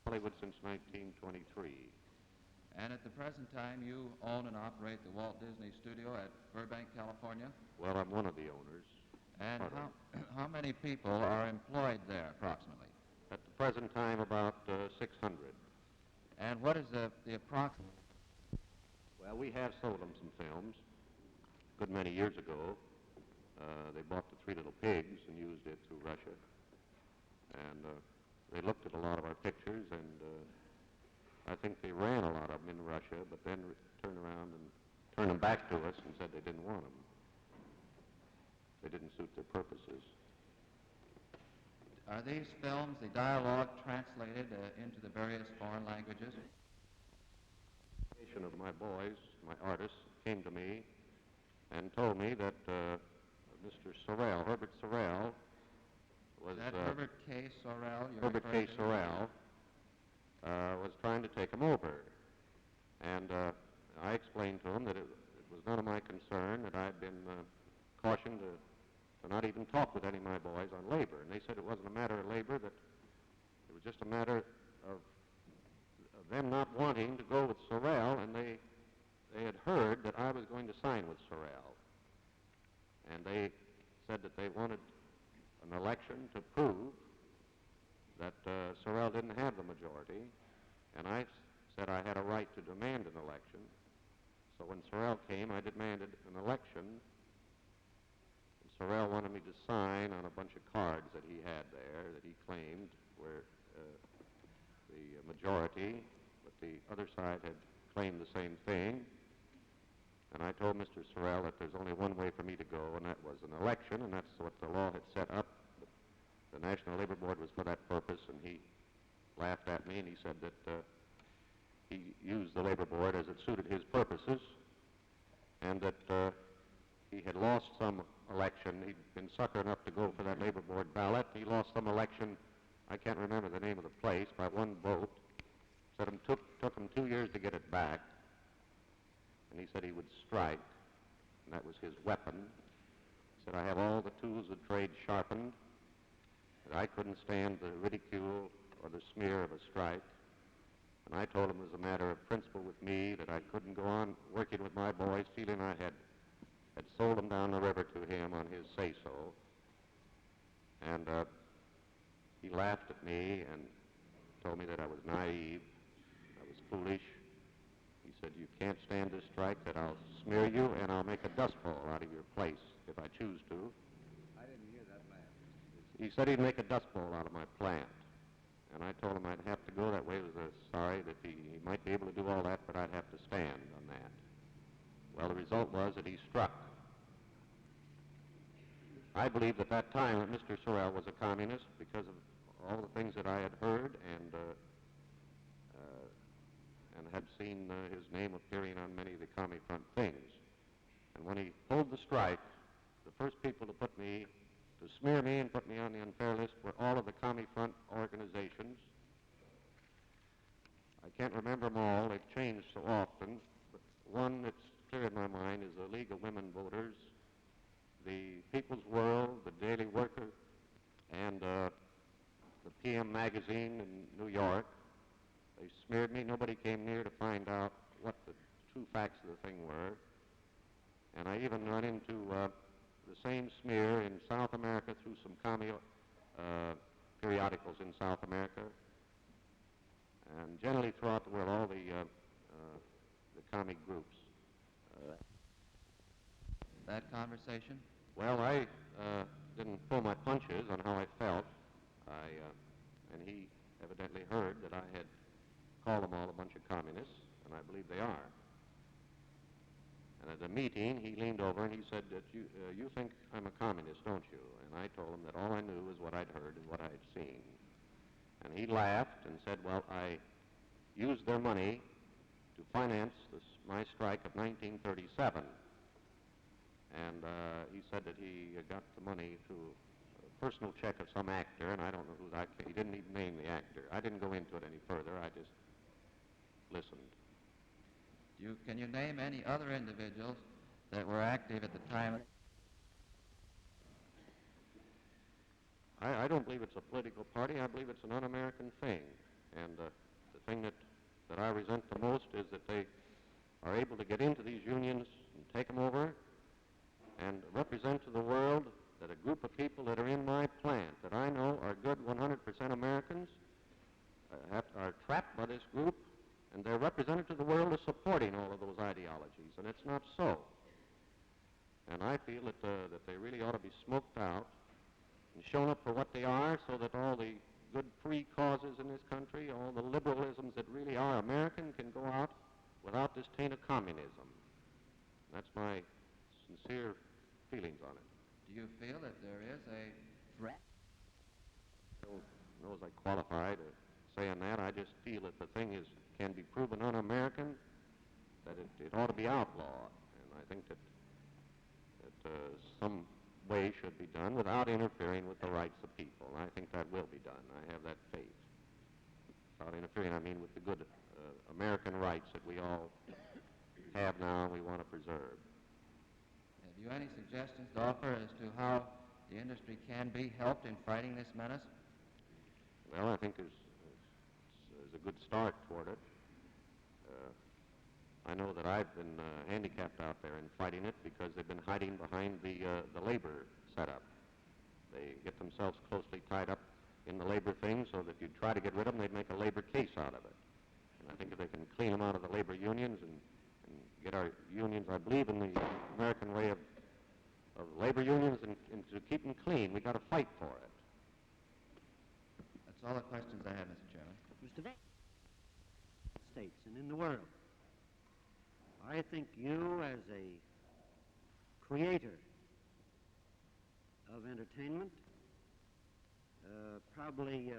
Hollywood since 1923. And at the present time, you own and operate the Walt Disney Studio at Burbank, California? Well, I'm one of the owners. And how many people are employed there, approximately? At the present time, about 600. And what is the approximate? Well, we have sold them some films a good many years ago. They bought the Three Little Pigs and used it through Russia. And they looked at a lot of our pictures, and I think they ran a lot of them in Russia, but then turned around and turned them back to us and said they didn't want them. They didn't suit their purposes. Are these films, the dialogue, translated into the various foreign languages? Of my boys, my artists, came to me and told me that Mr. Sorrell, Herbert Sorrell, was... Is that Herbert K. Sorrell? Herbert K. Sorrell was trying to take him over. And I explained to him that it was none of my concern, that I had been cautioned to not even talk with any of my boys on labor. And they said it wasn't a matter of labor, that it was just a matter of them not wanting to go with Sorrell, and they had heard that I was going to sign with Sorrell. And they said that they wanted an election to prove that Sorrell didn't have the majority, and I said I had a right to demand an election. So when Sorrell came, I demanded an election. And Sorrell wanted me to sign on a bunch of cards that he had there that he claimed were the majority, but the other side had claimed the same thing. And I told Mr. Sorrell that there's only one way for me to go, and that was an election, and that's what the law had set up. The National Labor Board was for that purpose, and he laughed at me, and he said that he used the Labor Board as it suited his purposes, and that he had lost some election. He'd been sucker enough to go for that Labor Board ballot. He lost some election, I can't remember the name of the place, by one vote. Said it took him 2 years to get it back. And he said he would strike, and that was his weapon. He said, I have all the tools of trade sharpened, that I couldn't stand the ridicule or the smear of a strike. And I told him it was a matter of principle with me, that I couldn't go on working with my boys, feeling I had sold them down the river to him on his say-so. And he laughed at me and told me that I was naive, I was foolish. He said, you can't stand this strike, that I'll smear you and I'll make a dust bowl out of your place if I choose to. I didn't hear that last. He said he'd make a dust bowl out of my plant. And I told him I'd have to go that way. I was sorry that he might be able to do all that, but I'd have to stand on that. Well, the result was that he struck. I believed at that time that Mr. Sorrell was a communist because of all the things that I had heard and had seen his name appearing on many of the Commie Front things. And when he pulled the strike, the first people to smear me and put me on the unfair list were all of the Commie Front organizations. I can't remember them all, they've changed so often, but one that's clear in my mind is the League of Women Voters, the People's World, the Daily Worker, and the PM magazine in New York. They smeared me. Nobody came near to find out what the true facts of the thing were. And I even run into the same smear in South America through some commie periodicals in South America. And generally throughout the world, all the commie groups. That conversation? Well, I didn't pull my punches on how I felt. And he evidently heard that I had called them all a bunch of communists, and I believe they are. And at the meeting, he leaned over and he said that you think I'm a communist, don't you? And I told him that all I knew was what I'd heard and what I'd seen. And he laughed and said, well, I used their money to finance my strike of 1937. And he said that he got the money through a personal check of some actor, and I don't know who that, he didn't even name the actor. I didn't go into it any further, I just listened. Can you name any other individuals that were active at the time? I don't believe it's a political party. I believe it's an un-American thing. And resent the most is that they are able to get into these unions and take them over and represent to the world that a group of people that are in my plant that I know are good 100% Americans are trapped by this group, and they're represented to the world as supporting all of those ideologies, and it's not so. And I feel that they really ought to be smoked out and shown up for what they are, so that all the good free causes in this country, all the liberalisms that really are American, can go out without this taint of communism. That's my sincere feelings on it. Do you feel that there is a threat? I don't know as I qualify to say on that. I just feel that the thing can be proven un-American, that it ought to be outlawed. And I think that some way should be done without interfering with the rights of people. And I think that will be done. I have that faith. Without interfering, I mean with the good American rights that we all have now and we want to preserve. Have you any suggestions to offer as to how the industry can be helped in fighting this menace? Well, I think there's a good start toward it. I know that I've been handicapped out there in fighting it because they've been hiding behind the labor setup. They get themselves closely tied up in the labor thing so that if you try to get rid of them, they'd make a labor case out of it. And I think if they can clean them out of the labor unions and get our unions, I believe in the American way of labor unions, and to keep them clean, we've got to fight for it. That's all the questions I have, Mr. Chairman. Mr. Van, States and in the world, I think you, as a creator of entertainment, probably